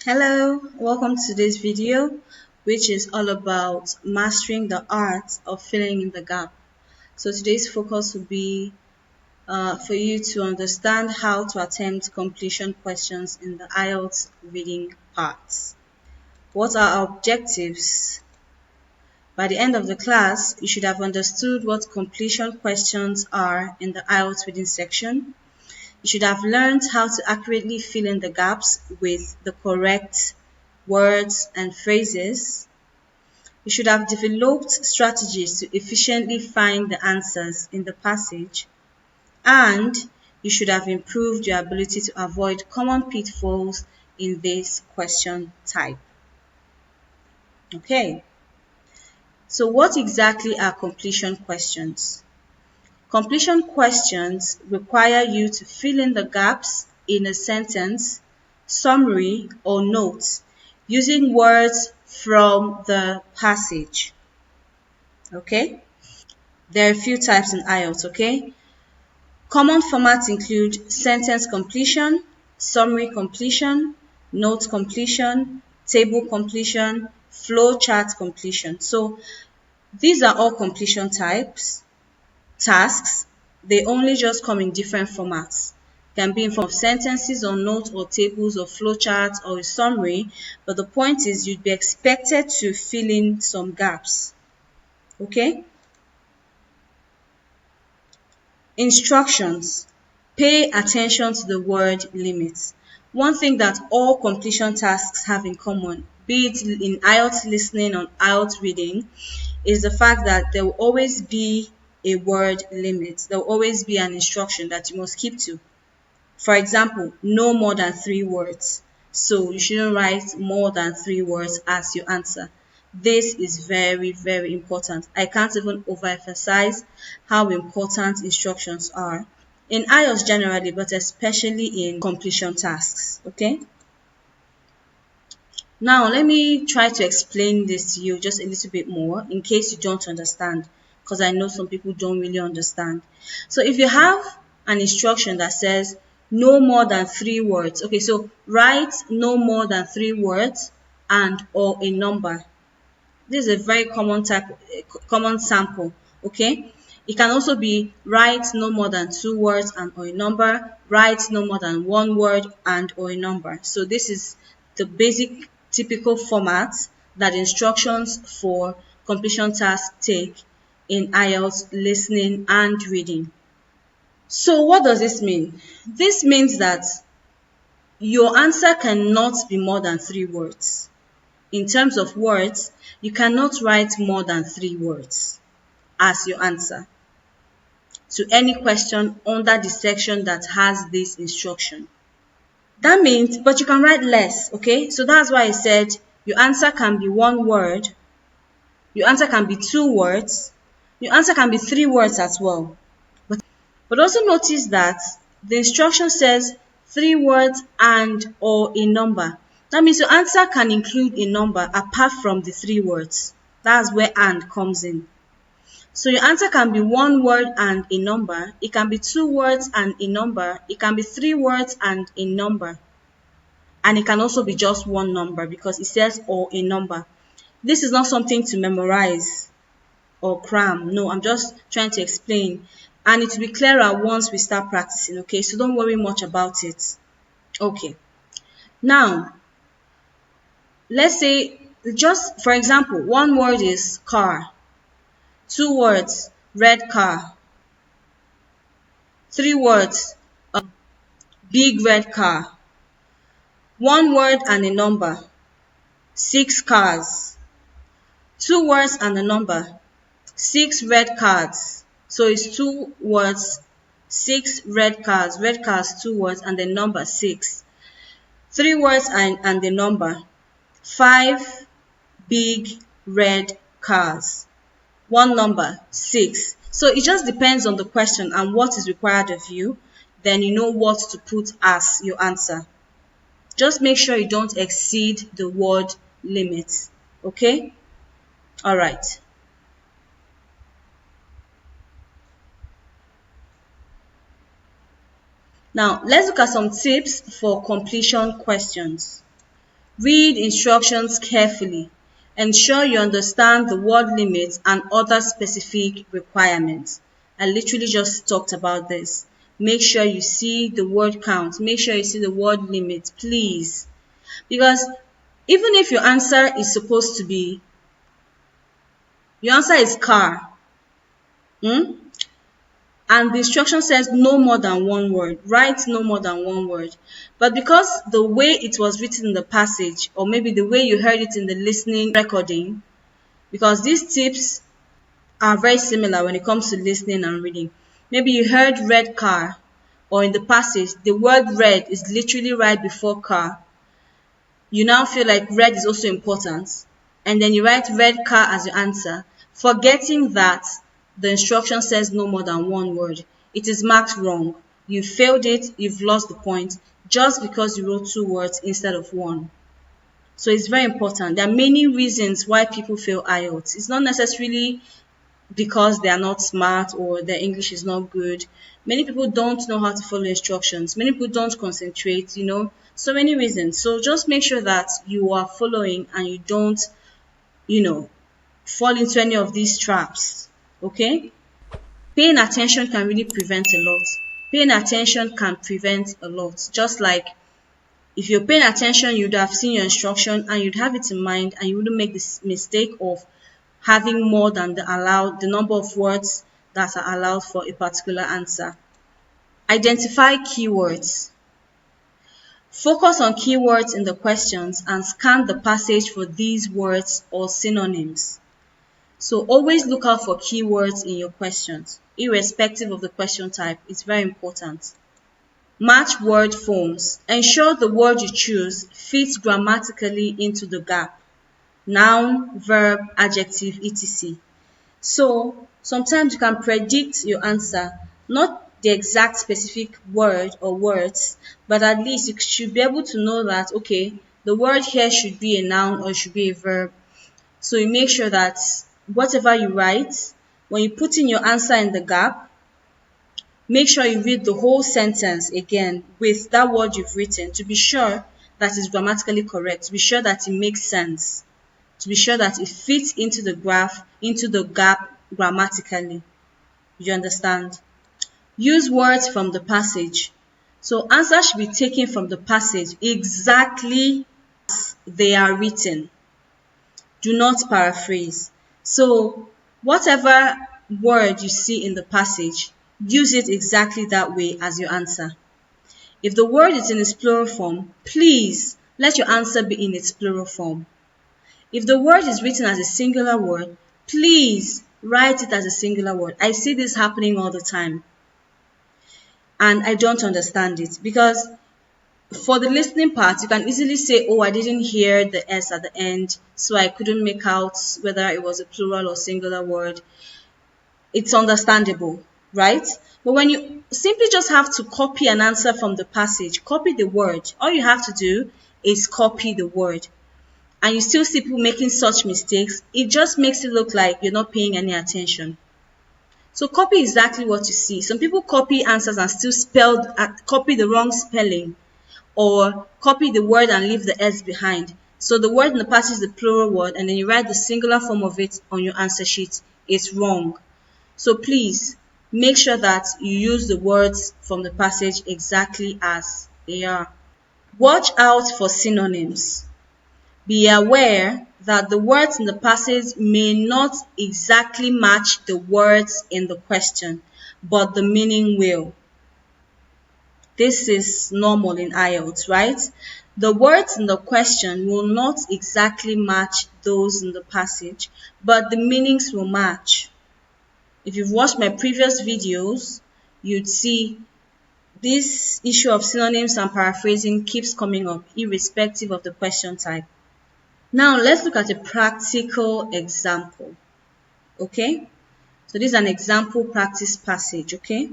Hello, welcome to this video, which is all about mastering the art of filling in the gap. So today's focus will be for you to understand how to attempt completion questions in the IELTS reading parts. What are our objectives? By the end of the class, you should have understood what completion questions are in the IELTS reading section. You should have learned how to accurately fill in the gaps with the correct words and phrases. You should have developed strategies to efficiently find the answers in the passage. And you should have improved your ability to avoid common pitfalls in this question type. Okay, so what exactly are completion questions? Completion questions require you to fill in the gaps in a sentence, summary, or note using words from the passage. Okay? There are a few types in IELTS, okay? Common formats include sentence completion, summary completion, note completion, table completion, flowchart completion. So these are all completion types. Tasks, they only just come in different formats. Can be in form of sentences or notes or tables or flowcharts or a summary, but the point is you'd be expected to fill in some gaps. Okay? Instructions. Pay attention to the word limits. One thing that all completion tasks have in common, be it in IELTS listening or IELTS reading, is the fact that there will always be a word limit. There will always be an instruction that you must keep to. For example, no more than 3 words. So you shouldn't write more than 3 words as your answer. This is very, very important. I can't even overemphasize how important instructions are in IELTS generally, but especially in completion tasks. Okay? Now, let me try to explain this to you just a little bit more in case you don't understand, because I know some people don't really understand. So if you have an instruction that says no more than 3 words, okay, so write no more than 3 words and or a number. This is a very common sample, okay? It can also be write no more than 2 words and or a number, write no more than 1 word and or a number. So this is the basic typical format that instructions for completion tasks take in IELTS listening and reading. So what does this mean? This means that your answer cannot be more than 3 words. In terms of words, you cannot write more than 3 words as your answer to any question under the section that has this instruction. That means, but you can write less, okay? So that's why I said your answer can be 1 word, your answer can be 2 words, your answer can be 3 words as well. But also notice that the instruction says 3 words and or a number. That means your answer can include a number apart from the 3 words. That's where and comes in. So your answer can be 1 word and a number. It can be 2 words and a number. It can be 3 words and a number. And it can also be just 1 number because it says or a number. This is not something to memorize or cram. No, I'm just trying to explain. And it will be clearer once we start practicing, okay? So don't worry much about it. Okay. Now, let's say, just for example, 1 word is car. 2 words, red car. 3 words, big red car. 1 word and a number, 6 cars. 2 words and a number, 6 red cars. So it's 2 words, 6 red cars. Red cars, 2 words, and the number 6. 3 words and the number, 5 big red cars. 1 number, 6. So it just depends on the question and what is required of you. Then you know what to put as your answer. Just make sure you don't exceed the word limit. Okay? All right. Now, let's look at some tips for completion questions. Read instructions carefully. Ensure you understand the word limits and other specific requirements. I literally just talked about this. Make sure you see the word count. Make sure you see the word limit, please. Because even if your answer is supposed to be, your answer is car, and the instruction says no more than one word, write no more than one word. But because the way it was written in the passage, or maybe the way you heard it in the listening recording, because these tips are very similar when it comes to listening and reading. Maybe you heard red car, or in the passage, the word red is literally right before car. You now feel like red is also important, and then you write red car as your answer, forgetting that the instruction says no more than one word. It is marked wrong. You failed it, you've lost the point just because you wrote two words instead of one. So it's very important. There are many reasons why people fail IELTS. It's not necessarily because they are not smart or their English is not good. Many people don't know how to follow instructions. Many people don't concentrate, so many reasons. So just make sure that you are following and you don't, fall into any of these traps. Okay? Paying attention can really prevent a lot. Paying attention can prevent a lot. Just like if you're paying attention, you'd have seen your instruction and you'd have it in mind and you wouldn't make this mistake of having more than the number of words that are allowed for a particular answer. Identify keywords. Focus on keywords in the questions and scan the passage for these words or synonyms. So always look out for keywords in your questions, irrespective of the question type. It's very important. Match word forms. Ensure the word you choose fits grammatically into the gap. Noun, verb, adjective, etc. So sometimes you can predict your answer, not the exact specific word or words, but at least you should be able to know that, okay, the word here should be a noun or it should be a verb. So you make sure that whatever you write, when you put in your answer in the gap, make sure you read the whole sentence again with that word you've written to be sure that it's grammatically correct, to be sure that it makes sense, to be sure that it fits into the gap grammatically. You understand? Use words from the passage. So answers should be taken from the passage exactly as they are written. Do not paraphrase. So whatever word you see in the passage, use it exactly that way as your answer. If the word is in its plural form, please let your answer be in its plural form. If the word is written as a singular word, please write it as a singular word. I see this happening all the time, and I don't understand it, because for the listening part, you can easily say, oh, I didn't hear the S at the end, so I couldn't make out whether it was a plural or singular word. It's understandable, right? But when you simply just have to copy an answer from the passage, copy the word. All you have to do is copy the word. And you still see people making such mistakes, it just makes it look like you're not paying any attention. So copy exactly what you see. Some people copy answers and still copy the wrong spelling, or copy the word and leave the S behind. So the word in the passage is the plural word, and then you write the singular form of it on your answer sheet. It's wrong. So please make sure that you use the words from the passage exactly as they are. Watch out for synonyms. Be aware that the words in the passage may not exactly match the words in the question, but the meaning will. This is normal in IELTS, right? The words in the question will not exactly match those in the passage, but the meanings will match. If you've watched my previous videos, you'd see this issue of synonyms and paraphrasing keeps coming up, irrespective of the question type. Now, let's look at a practical example, okay? So this is an example practice passage, okay?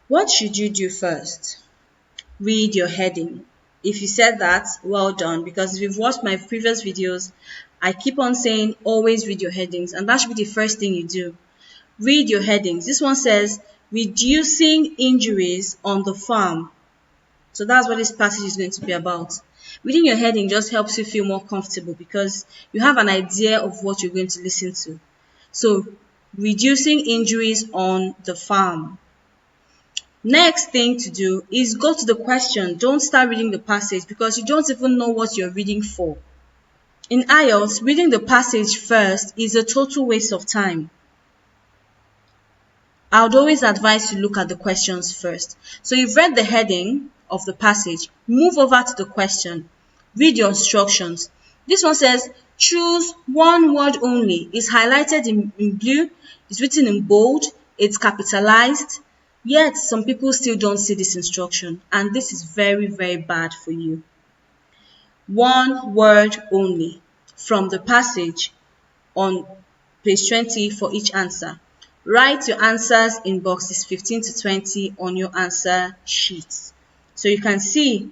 What should you do first? Read your heading. If you said that, well done, because if you've watched my previous videos, I keep on saying always read your headings, and that should be the first thing you do. Read your headings. This one says, reducing injuries on the farm. So that's what this passage is going to be about. Reading your heading just helps you feel more comfortable because you have an idea of what you're going to listen to. So, reducing injuries on the farm. Next thing to do is go to the question. Don't start reading the passage because you don't even know what you're reading for. In IELTS, reading the passage first is a total waste of time. I would always advise you look at the questions first. So you've read the heading of the passage, move over to the question, read your instructions. This one says, choose one word only. It's highlighted in blue, it's written in bold, it's capitalized. Yet, some people still don't see this instruction, and this is very, very bad for you. One word only from the passage on page 20 for each answer. Write your answers in boxes 15 to 20 on your answer sheets. So you can see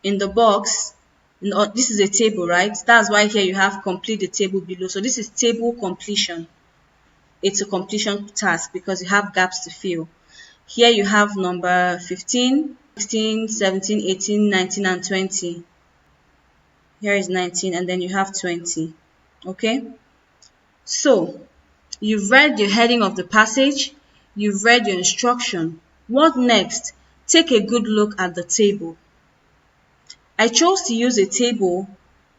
in the box, this is a table, right? That's why here you have complete the table below. So this is table completion. It's a completion task because you have gaps to fill. Here you have number 15, 16, 17, 18, 19, and 20. Here is 19, and then you have 20. Okay? So, you've read your heading of the passage, you've read your instruction. What next? Take a good look at the table. I chose to use a table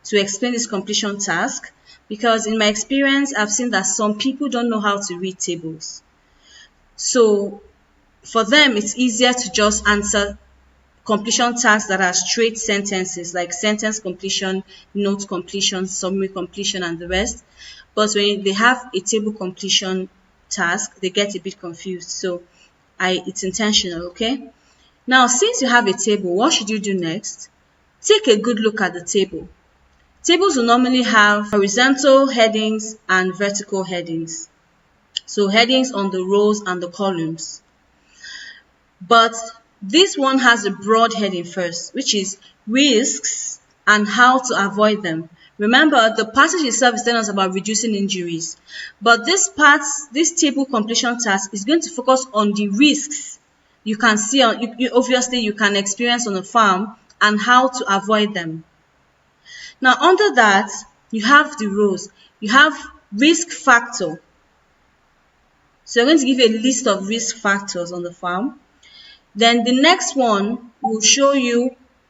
to explain this completion task because in my experience, I've seen that some people don't know how to read tables. So, for them, it's easier to just answer completion tasks that are straight sentences like sentence completion, note completion, summary completion, and the rest. But when they have a table completion task, they get a bit confused. So it's intentional, okay? Now, since you have a table, what should you do next? Take a good look at the table. Tables will normally have horizontal headings and vertical headings. So headings on the rows and the columns. But this one has a broad heading first, which is risks and how to avoid them. Remember, the passage itself is telling us about reducing injuries. But this table completion task is going to focus on the risks you can see, obviously you can experience on a farm and how to avoid them. Now, under that, you have the rows. You have risk factor. So, I'm going to give you a list of risk factors on the farm. Then the next one will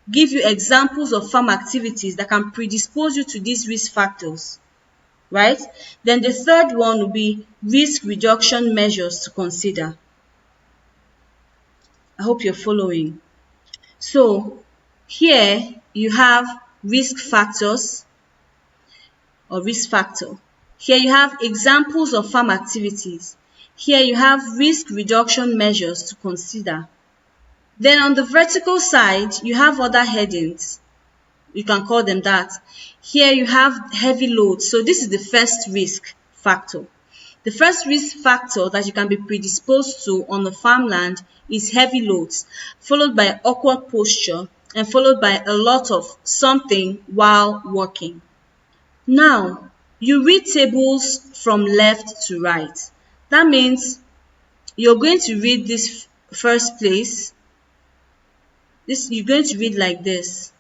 give you examples of farm activities that can predispose you to these risk factors, right? Then the third one will be risk reduction measures to consider. I hope you're following. So here you have risk factors or risk factor. Here you have examples of farm activities. Here you have risk reduction measures to consider. Then on the vertical side, you have other headings. You can call them that. Here you have heavy loads. So this is the first risk factor. The first risk factor that you can be predisposed to on the farmland is heavy loads, followed by awkward posture, and followed by a lot of something while working. Now, you read tables from left to right. That means you're going to read this first place. You're going to read like this.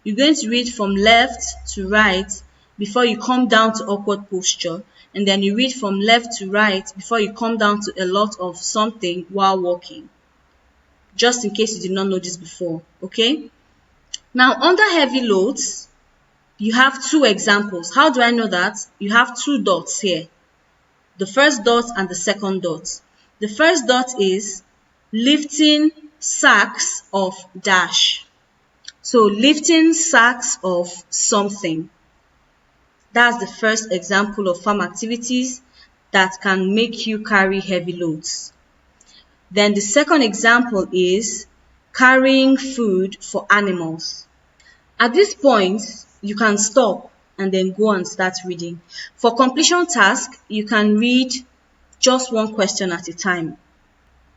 You're going to read from left to right before you come down to awkward posture, and then you read from left to right before you come down to a lot of something while walking. Just in case you did not know this before, okay? Now, under heavy loads, you have two examples. How do I know that? You have two dots here. The first dot and the second dot. The first dot is lifting sacks of dash. So lifting sacks of something. That's the first example of farm activities that can make you carry heavy loads. Then the second example is carrying food for animals. At this point, you can stop and then go and start reading. For completion task, you can read just one question at a time.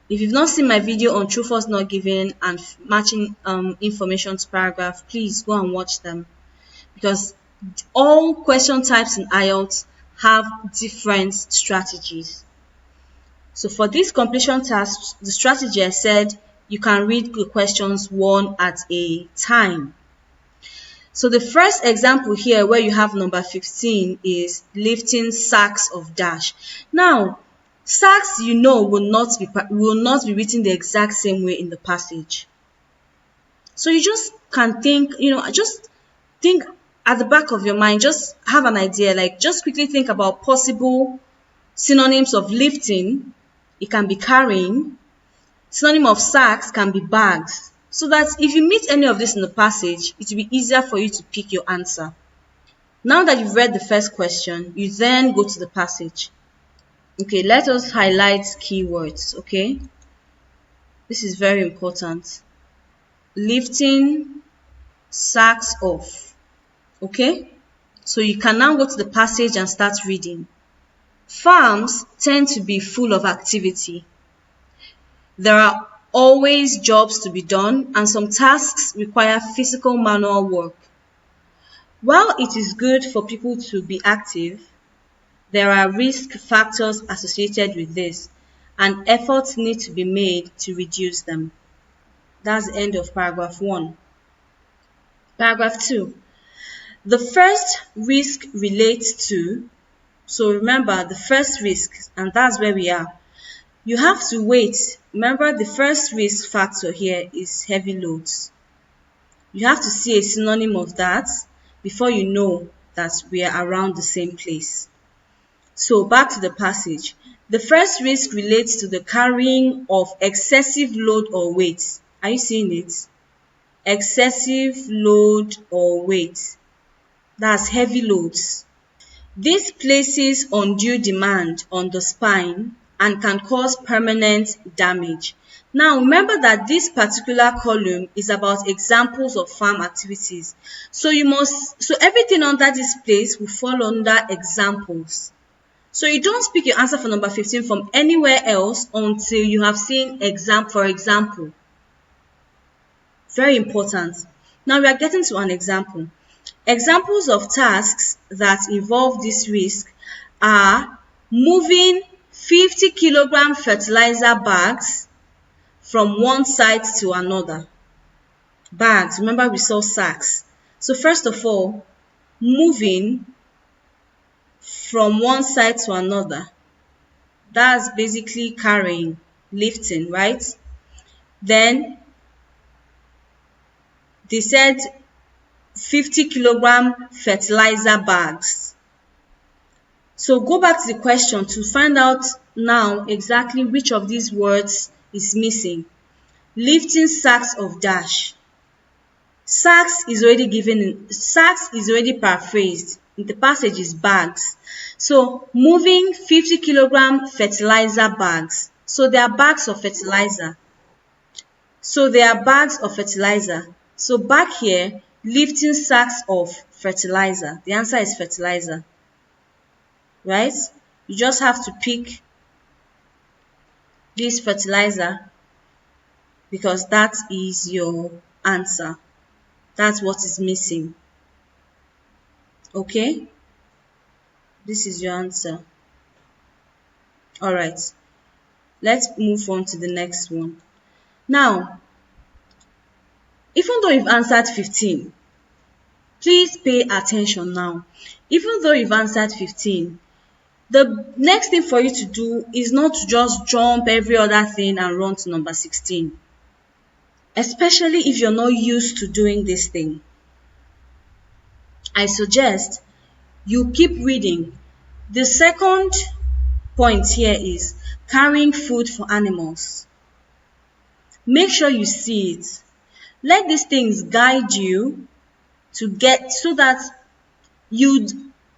If you've not seen my video on true false not given and matching information to paragraph, please go and watch them, because all question types in IELTS have different strategies. So for this completion task, the strategy I said, you can read the questions one at a time. So the first example here where you have number 15 is lifting sacks of dash. Now, sacks will not be written the exact same way in the passage. So you just can think, just think at the back of your mind, just have an idea, like just quickly think about possible synonyms of lifting. It can be carrying. Synonym of sacks can be bags. So that if you meet any of this in the passage, it will be easier for you to pick your answer. Now that you've read the first question, you then go to the passage. Okay, let us highlight keywords, okay? This is very important. Lifting sacks off, okay? So you can now go to the passage and start reading. Farms tend to be full of activity. There are always jobs to be done, and some tasks require physical manual work. While it is good for people to be active, there are risk factors associated with this, and efforts need to be made to reduce them. That's the end of paragraph 1. Paragraph 2. The first risk relates to, so remember the first risk, and that's where we are. You have to wait. Remember, the first risk factor here is heavy loads. You have to see a synonym of that before you know that we are around the same place. So back to the passage. The first risk relates to the carrying of excessive load or weight. Are you seeing it? Excessive load or weight. That's heavy loads. This places undue demand on the spine and can cause permanent damage. Now, remember that this particular column is about examples of farm activities. So everything under this place will fall under examples. So you don't pick your answer for number 15 from anywhere else until you have seen for example. Very important. Now we are getting to an example. Examples of tasks that involve this risk are moving 50 kilogram fertilizer bags from one site to another. Bags, remember we saw sacks. So first of all, moving from one site to another. That's basically carrying, lifting, right? Then they said 50 kilogram fertilizer bags. So go back to the question to find out now exactly which of these words is missing. Lifting sacks of dash. Sacks is already paraphrased. In the passage is bags. So moving 50 kilogram fertilizer bags. So they are bags of fertilizer. So back here, lifting sacks of fertilizer. The answer is fertilizer. Right? You just have to pick this fertilizer because that is your answer. That's what is missing. Okay? This is your answer. Alright. Let's move on to the next one. Now, even though you've answered 15, please pay attention now. Even though you've answered 15, the next thing for you to do is not to just jump every other thing and run to number 16. Especially if you're not used to doing this thing. I suggest you keep reading. The second point here is carrying food for animals. Make sure you see it. Let these things guide you to get so that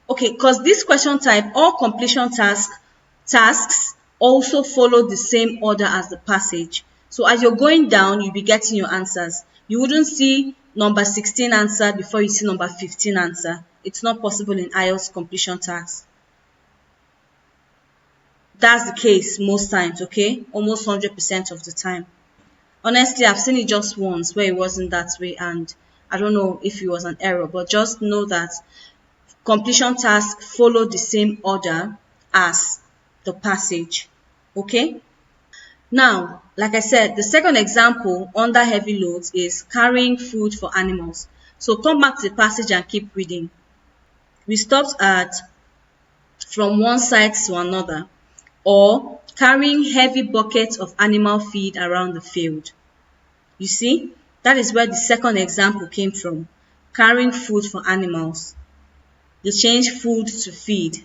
because this question type, all completion tasks also follow the same order as the passage. So as you're going down, you'll be getting your answers. You wouldn't see number 16 answer before you see number 15 answer. It's not possible in IELTS completion tasks. That's the case most times, okay? Almost 100% of the time. Honestly, I've seen it just once where it wasn't that way, and I don't know if it was an error, but just know that completion tasks follow the same order as the passage, okay? Now, like I said, the second example under heavy loads is carrying food for animals. So come back to the passage and keep reading. We stopped at from one side to another, or carrying heavy buckets of animal feed around the field. You see, that is where the second example came from, carrying food for animals. They changed food to feed.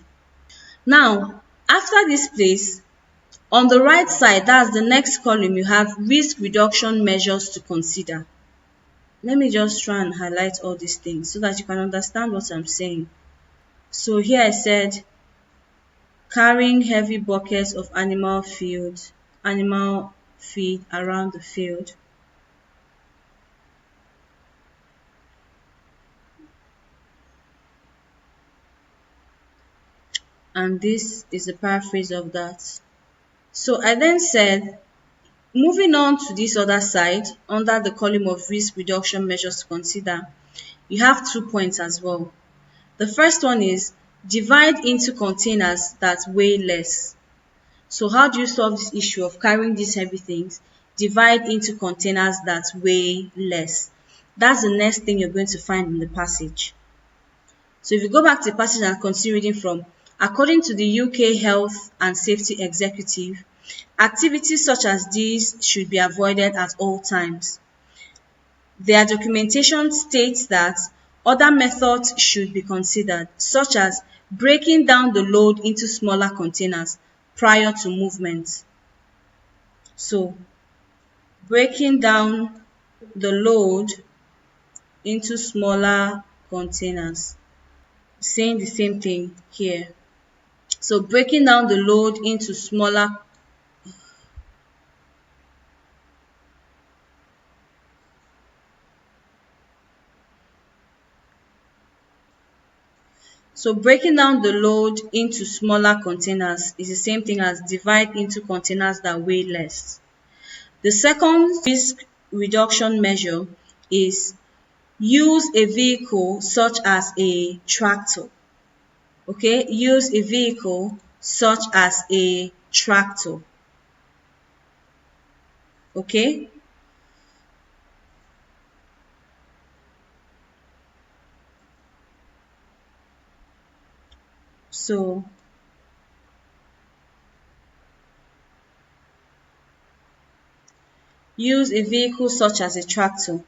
Now, after this place, on the right side, that's the next column, you have risk reduction measures to consider. Let me just try and highlight all these things so that you can understand what I'm saying. So here I said carrying heavy buckets of animal feed around the field. And this is a paraphrase of that. So I then said, moving on to this other side, under the column of risk reduction measures to consider, you have 2 points as well. The first one is divide into containers that weigh less. So how do you solve this issue of carrying these heavy things? Divide into containers that weigh less. That's the next thing you're going to find in the passage. So if you go back to the passage and continue reading from, according to the UK Health and Safety Executive, activities such as these should be avoided at all times. Their documentation states that other methods should be considered, such as breaking down the load into smaller containers prior to movement. So, breaking down the load into smaller containers. Saying the same thing here. So, breaking down the load into smaller So breaking down the load into smaller containers is the same thing as divide into containers that weigh less. The second risk reduction measure is use a vehicle such as a tractor. Okay, use a vehicle such as a tractor. Okay, so use a vehicle such as a tractor.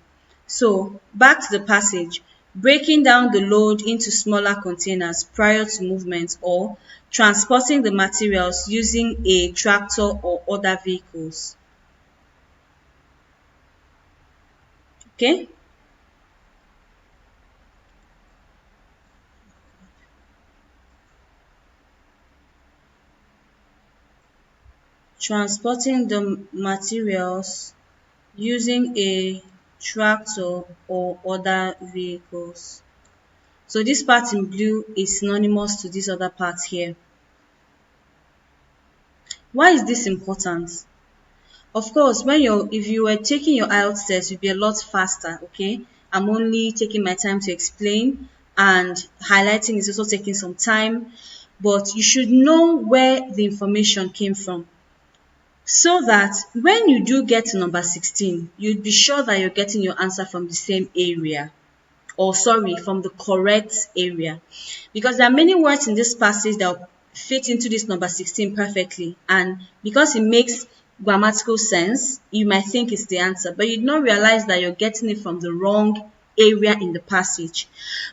So back to the passage, breaking down the load into smaller containers prior to movement or transporting the materials using a tractor or other vehicles. Okay? Transporting the materials using a tractor or other vehicles. So this part in blue is synonymous to this other part here. Why is this important? Of course, if you were taking your IELTS test, you'd be a lot faster, okay? I'm only taking my time to explain, and highlighting is also taking some time, but you should know where the information came from, so that when you do get to number 16, you'd be sure that you're getting your answer from the same area, or sorry, from the correct area. Because there are many words in this passage that fit into this number 16 perfectly, and because it makes grammatical sense, you might think it's the answer, but you'd not realize that you're getting it from the wrong area in the passage.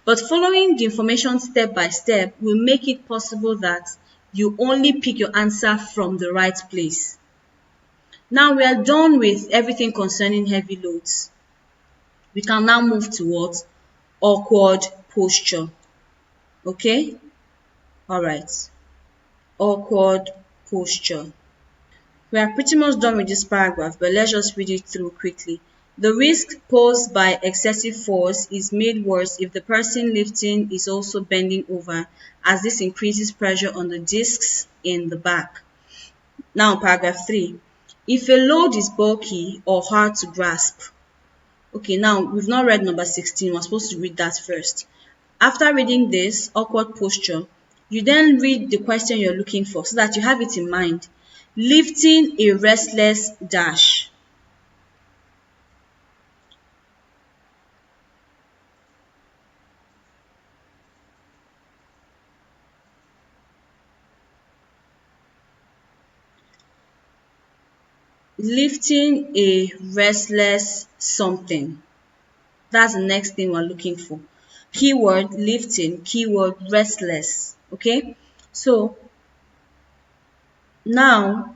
But following the information step by step will make it possible that you only pick your answer from the right place. Now we are done with everything concerning heavy loads. We can now move towards awkward posture. Okay? Alright. Awkward posture. We are pretty much done with this paragraph, but let's just read it through quickly. The risk posed by excessive force is made worse if the person lifting is also bending over, as this increases pressure on the discs in the back. Now, paragraph 3. If a load is bulky or hard to grasp. Okay, now we've not read number 16. We're supposed to read that first. After reading this, awkward posture, you then read the question you're looking for so that you have it in mind. lifting a restless dash. Lifting a restless something. That's the next thing we're looking for. Keyword lifting, keyword restless. Okay? So now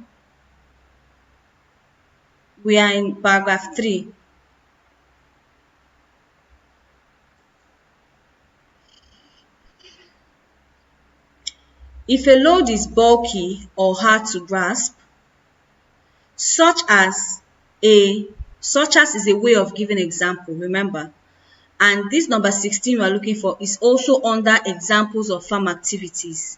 we are in paragraph 3. If a load is bulky or hard to grasp, such as is a way of giving example, remember. And this number 16 we are looking for is also under examples of farm activities.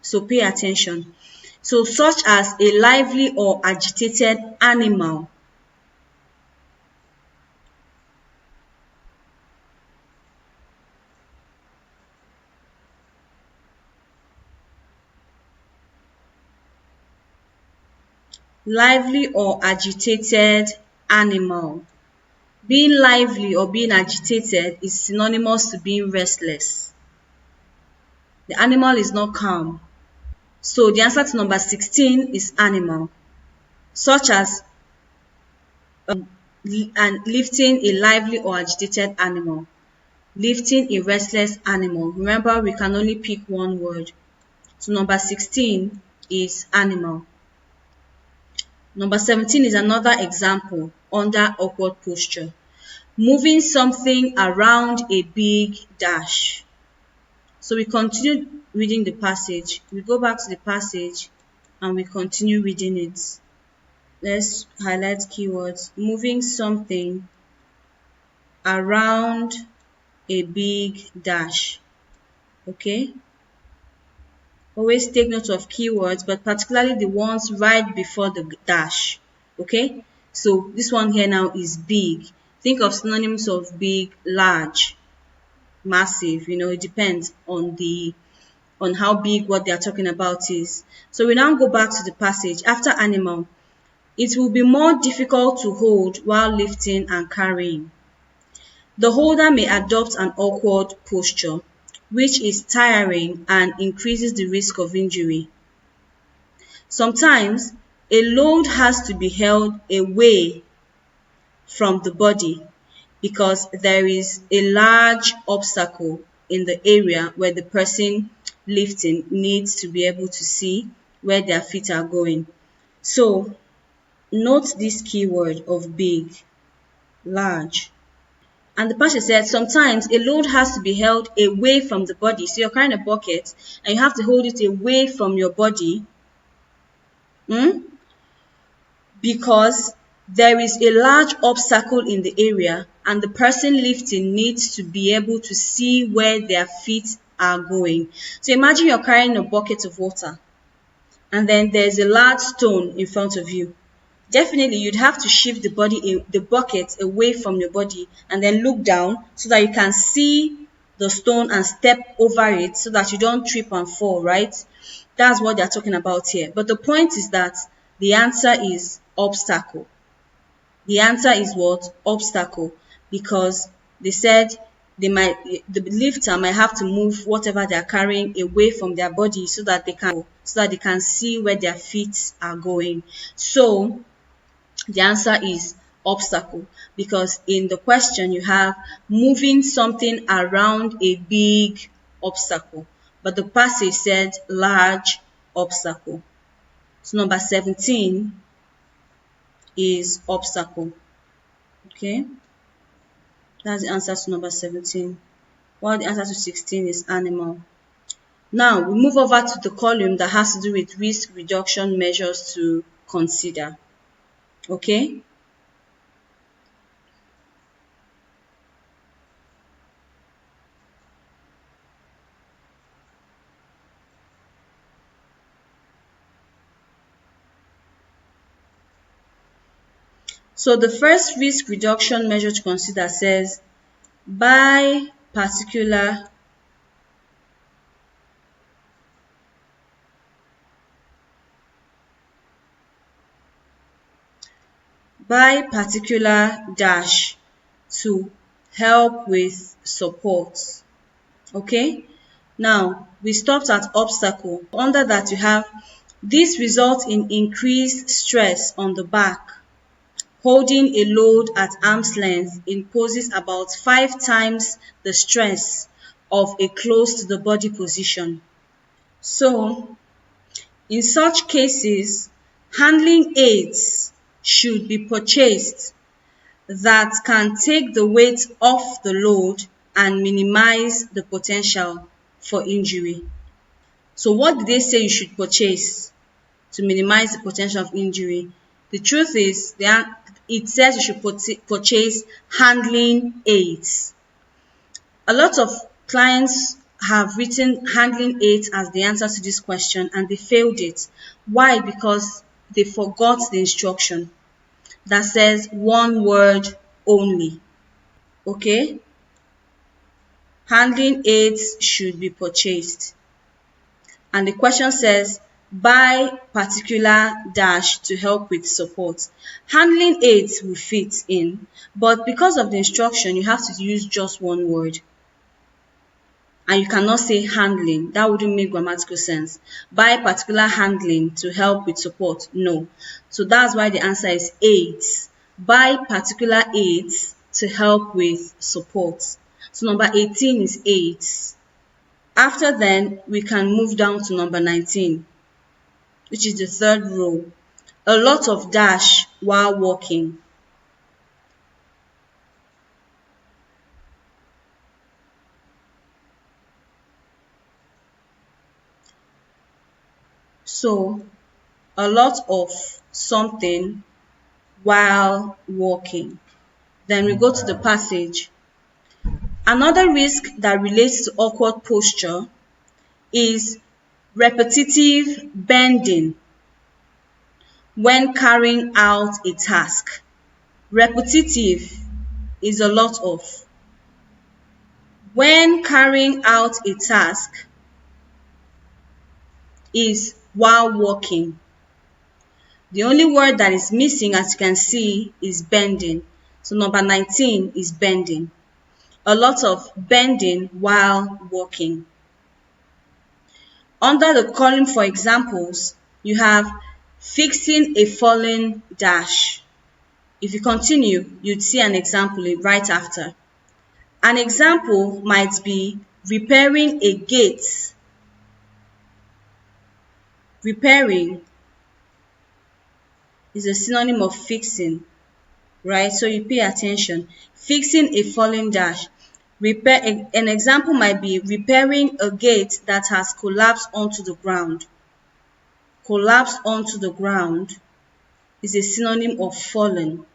So pay attention. So such as a lively or agitated animal. Lively or agitated animal. Being lively or being agitated is synonymous to being restless. The animal is not calm. So the answer to number 16 is animal. Such as and lifting a lively or agitated animal. Lifting a restless animal. Remember, we can only pick one word. So number 16 is animal. Number 17 is another example under awkward posture. Moving something around a big dash. So we continue reading the passage. We go back to the passage and we continue reading it. Let's highlight keywords. Moving something around a big dash. Okay? Always take note of keywords, but particularly the ones right before the dash. Okay? So this one here now is big. Think of synonyms of big, large, massive. It depends on how big what they are talking about is. So we now go back to the passage. After animal, it will be more difficult to hold while lifting and carrying. The holder may adopt an awkward posture, which is tiring and increases the risk of injury. Sometimes, a load has to be held away from the body because there is a large obstacle in the area where the person lifting needs to be able to see where their feet are going. So, note this keyword of big, large. And the passage said sometimes a load has to be held away from the body. So you're carrying a bucket and you have to hold it away from your body because there is a large obstacle in the area and the person lifting needs to be able to see where their feet are going. So imagine you're carrying a bucket of water and then there's a large stone in front of you. Definitely you'd have to shift the bucket away from your body and then look down so that you can see the stone and step over it so that you don't trip and fall, right? That's what they're talking about here. But the point is that the answer is obstacle. The answer is what? Obstacle. Because they said the lifter might have to move whatever they're carrying away from their body so that they can see where their feet are going. So the answer is obstacle, because in the question you have moving something around a big obstacle, but the passage said large obstacle. So number 17 is obstacle. Okay, that's the answer to number 17, while the answer to 16 is animal. Now we move over to the column that has to do with risk reduction measures to consider. Okay, so the first risk reduction measure to consider says buy particular Buy particular dash to help with support. Okay? Now, we stopped at obstacle. Under that, you have this results in increased stress on the back. Holding a load at arm's length imposes about 5 times the stress of a close to the body position. So, in such cases, handling aids should be purchased that can take the weight off the load and minimize the potential for injury. So what did they say you should purchase to minimize the potential of injury? The truth is, it says you should purchase handling aids. A lot of clients have written handling aids as the answer to this question and they failed it. Why? Because they forgot the instruction that says one word only. Okay? Handling aids should be purchased. And the question says, buy particular dash to help with support. Handling aids will fit in, but because of the instruction, you have to use just one word. And you cannot say handling. That wouldn't make grammatical sense. Buy particular handling to help with support. No. So that's why the answer is aids. Buy particular aids to help with support. So number 18 is aids. After then, we can move down to number 19, which is the third row. A lot of dash while walking. So, a lot of something while walking. Then we go to the passage. Another risk that relates to awkward posture is repetitive bending when carrying out a task. Repetitive is a lot of. When carrying out a task is while walking. The only word that is missing, as you can see, is bending. So number 19 is bending. A lot of bending while walking. Under the column for examples, you have fixing a fallen dash. If you continue, you'd see an example right after. An example might be repairing a gate. Repairing is a synonym of fixing, right? So you pay attention. Fixing a fallen dash. An example might be repairing a gate that has collapsed onto the ground. Collapsed onto the ground is a synonym of fallen.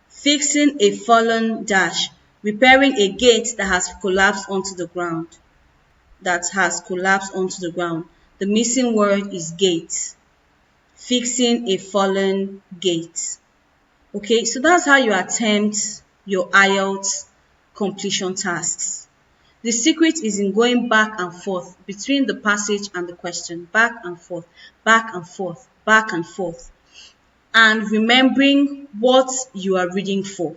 Fixing a fallen dash. Repairing a gate that has collapsed onto the ground. That has collapsed onto the ground. The missing word is gate. Fixing a fallen gate. Okay, so that's how you attempt your IELTS completion tasks. The secret is in going back and forth between the passage and the question. Back and forth, back and forth, back and forth. And remembering what you are reading for.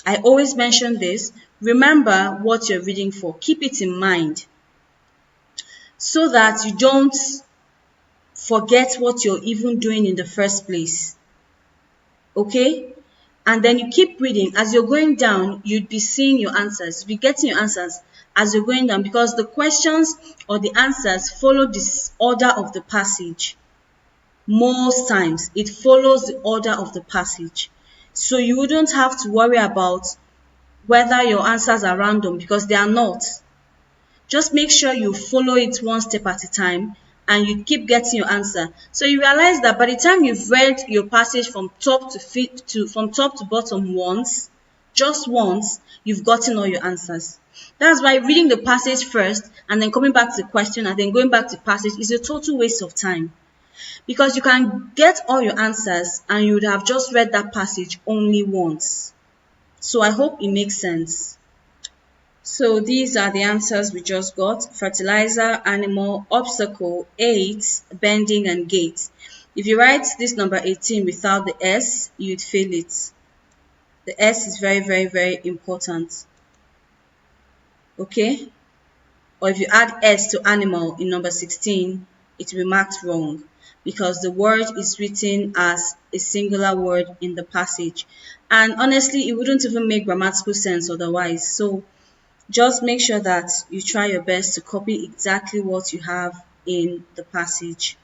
I always mention this. Remember what you're reading for. Keep it in mind so that you don't forget what you're even doing in the first place. Okay? And then you keep reading. As you're going down, you'd be seeing your answers. You'll be getting your answers as you're going down because the questions or the answers follow this order of the passage. Most times, it follows the order of the passage. So you wouldn't have to worry about whether your answers are random because they are not. Just make sure you follow it one step at a time and you keep getting your answer. So you realize that by the time you've read your passage from top to bottom once, just once, you've gotten all your answers. That's why reading the passage first and then coming back to the question and then going back to the passage is a total waste of time. Because you can get all your answers and you would have just read that passage only once. So I hope it makes sense. So these are the answers we just got. Fertilizer, animal, obstacle, aids, bending, and gate. If you write this number 18 without the S, you'd fail it. The S is very, very, very important. Okay? Or if you add S to animal in number 16, it will be marked wrong because the word is written as a singular word in the passage. And honestly, it wouldn't even make grammatical sense otherwise. So just make sure that you try your best to copy exactly what you have in the passage.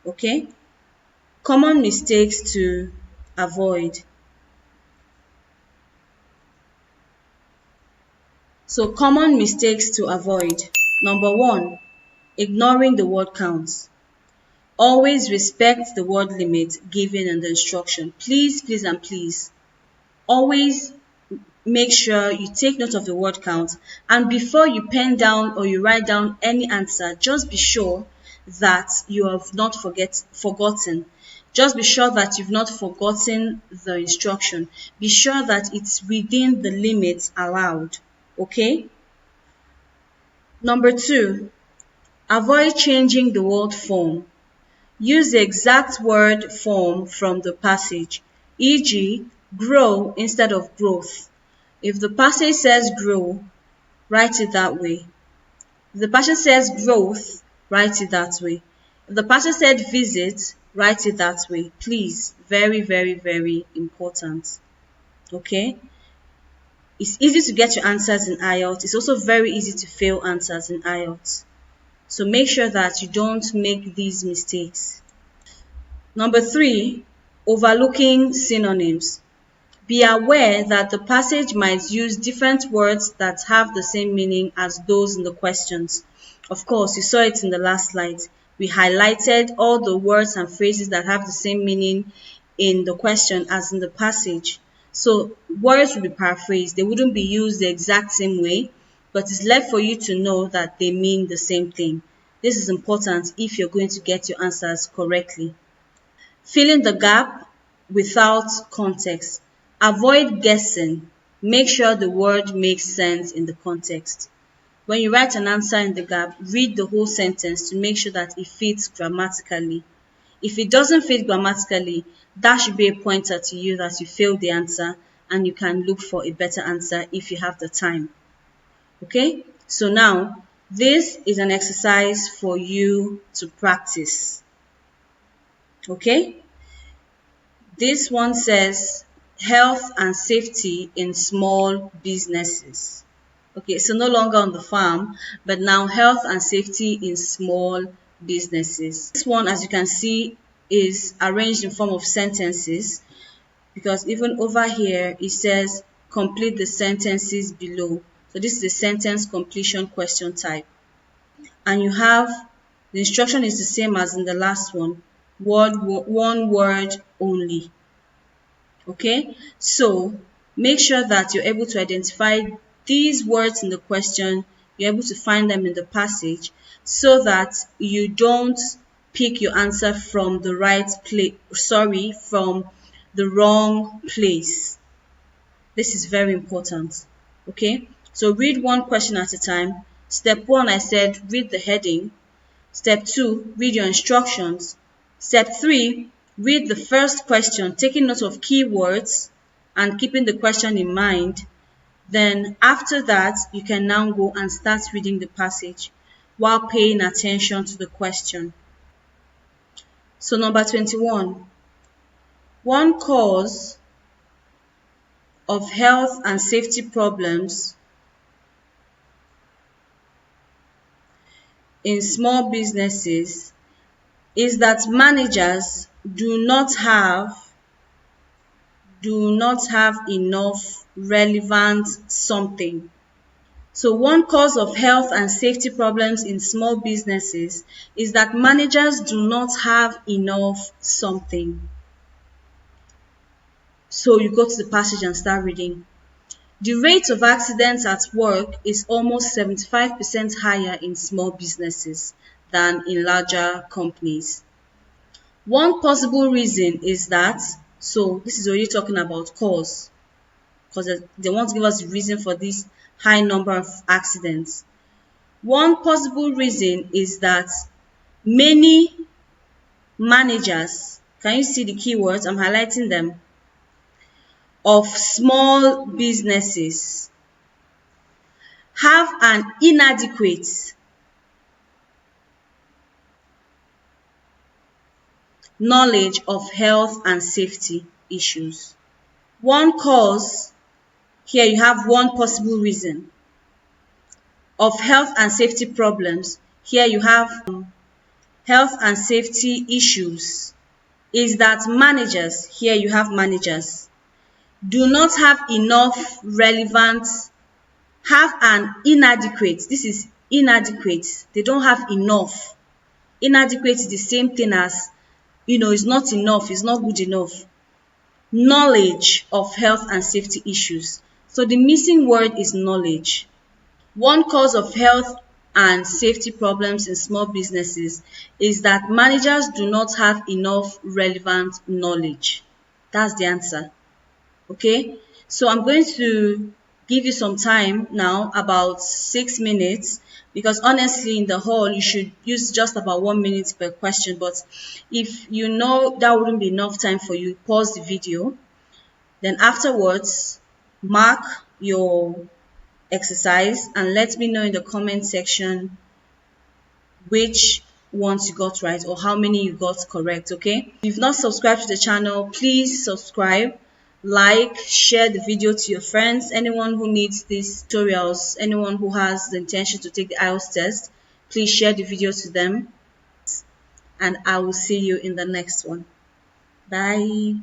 Okay? Common mistakes to avoid. So common mistakes to avoid. Number 1, ignoring the word count. Always respect the word limit given in the instruction. Please, please, and please, always make sure you take note of the word count, and before you pen down or you write down any answer, just be sure that you have not forgotten. Just be sure that you've not forgotten the instruction. Be sure that it's within the limits allowed. Okay? Number 2, avoid changing the word form. Use the exact word form from the passage, e.g., grow instead of growth. If the passage says grow, write it that way. If the passage says growth, write it that way. If the passage said visit, write it that way. Please, very, very, very important. Okay? It's easy to get your answers in IELTS. It's also very easy to fail answers in IELTS. So make sure that you don't make these mistakes. Number 3, overlooking synonyms. Be aware that the passage might use different words that have the same meaning as those in the questions. Of course, you saw it in the last slide. We highlighted all the words and phrases that have the same meaning in the question as in the passage. So words will be paraphrased. They wouldn't be used the exact same way, but it's left for you to know that they mean the same thing. This is important if you're going to get your answers correctly. Fill in the gap without context. Avoid guessing. Make sure the word makes sense in the context. When you write an answer in the gap, read the whole sentence to make sure that it fits grammatically. If it doesn't fit grammatically, that should be a pointer to you that you failed the answer and you can look for a better answer if you have the time. Okay? So now, this is an exercise for you to practice. Okay? This one says health and safety in small businesses. Okay, so no longer on the farm, but now health and safety in small businesses. This one, as you can see, is arranged in form of sentences, because even over here it says complete the sentences below. So this is a sentence completion question type. And you have, the instruction is the same as in the last one, one word only. Okay, so make sure that you're able to identify these words in the question, you're able to find them in the passage, so that you don't pick your answer from the right place, from the wrong place. This is very important. Okay, so read one question at a time. Step 1, I said read the heading. Step 2, read your instructions. Step 3, read the first question, taking note of keywords and keeping the question in mind. Then after that, you can now go and start reading the passage while paying attention to the question. So number 21, one cause of health and safety problems in small businesses is that managers do not have enough relevant something. So one cause of health and safety problems in small businesses is that managers do not have enough something. So you go to the passage and start reading. The rate of accidents at work is almost 75% higher in small businesses than in larger companies. One possible reason is that, so this is already talking about cause, because they want to give us the reason for this high number of accidents. One possible reason is that many managers Can you see the keywords? I'm highlighting them. Of small businesses have an inadequate knowledge of health and safety issues. One cause, here you have one possible reason of health and safety problems. Here you have health and safety issues is that managers, here you have managers, do not have enough relevant, have an inadequate, this is inadequate, they don't have enough. Inadequate is the same thing as, it's not enough, it's not good enough. Knowledge of health and safety issues. So the missing word is knowledge. One cause of health and safety problems in small businesses is that managers do not have enough relevant knowledge. That's the answer. Okay, so I'm going to give you some time now, about 6 minutes, because honestly in the hall you should use just about 1 minute per question, but if you know that wouldn't be enough time for you, pause the video, then afterwards mark your exercise and let me know in the comment section which ones you got right or how many you got correct. Okay, if you've not subscribed to the channel, please subscribe, like, share the video to your friends, anyone who needs these tutorials, anyone who has the intention to take the IELTS test, please share the video to them, and I will see you in the next one. Bye.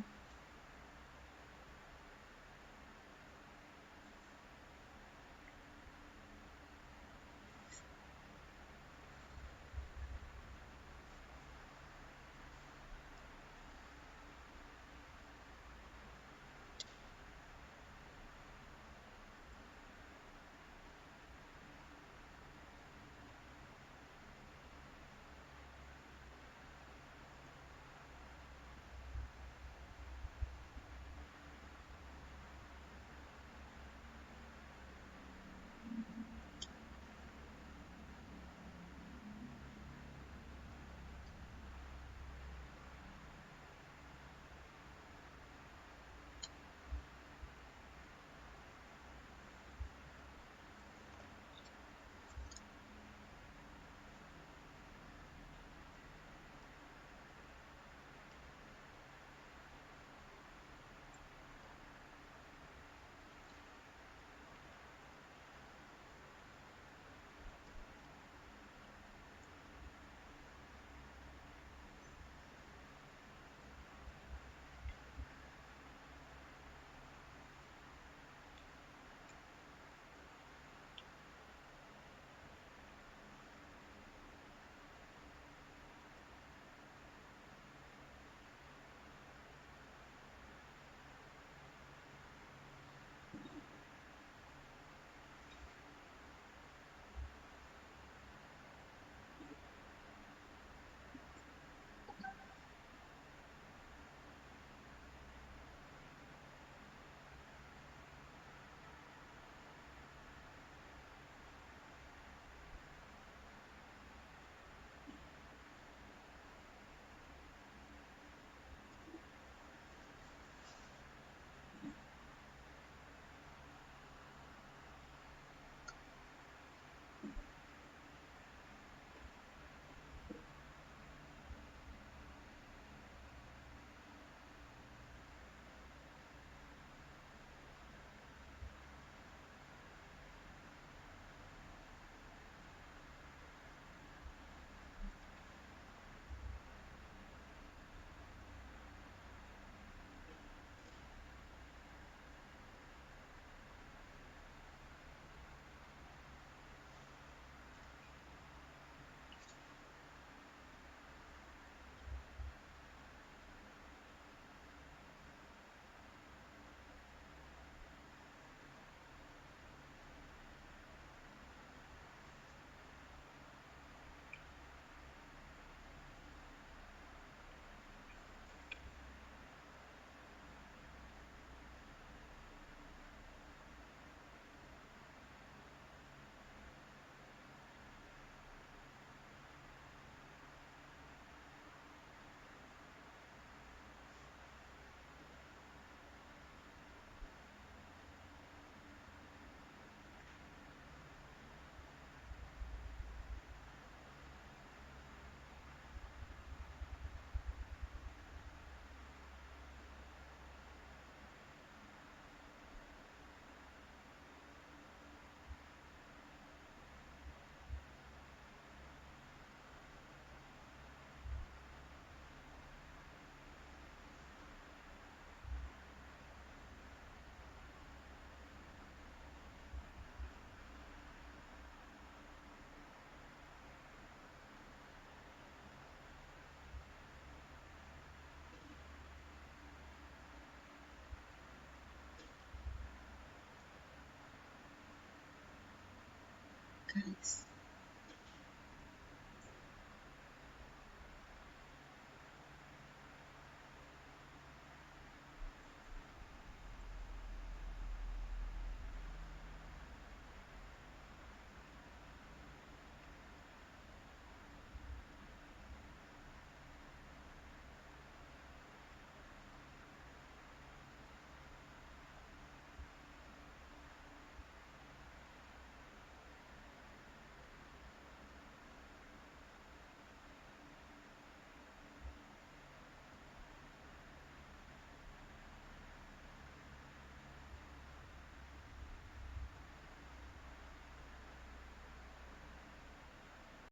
Thanks.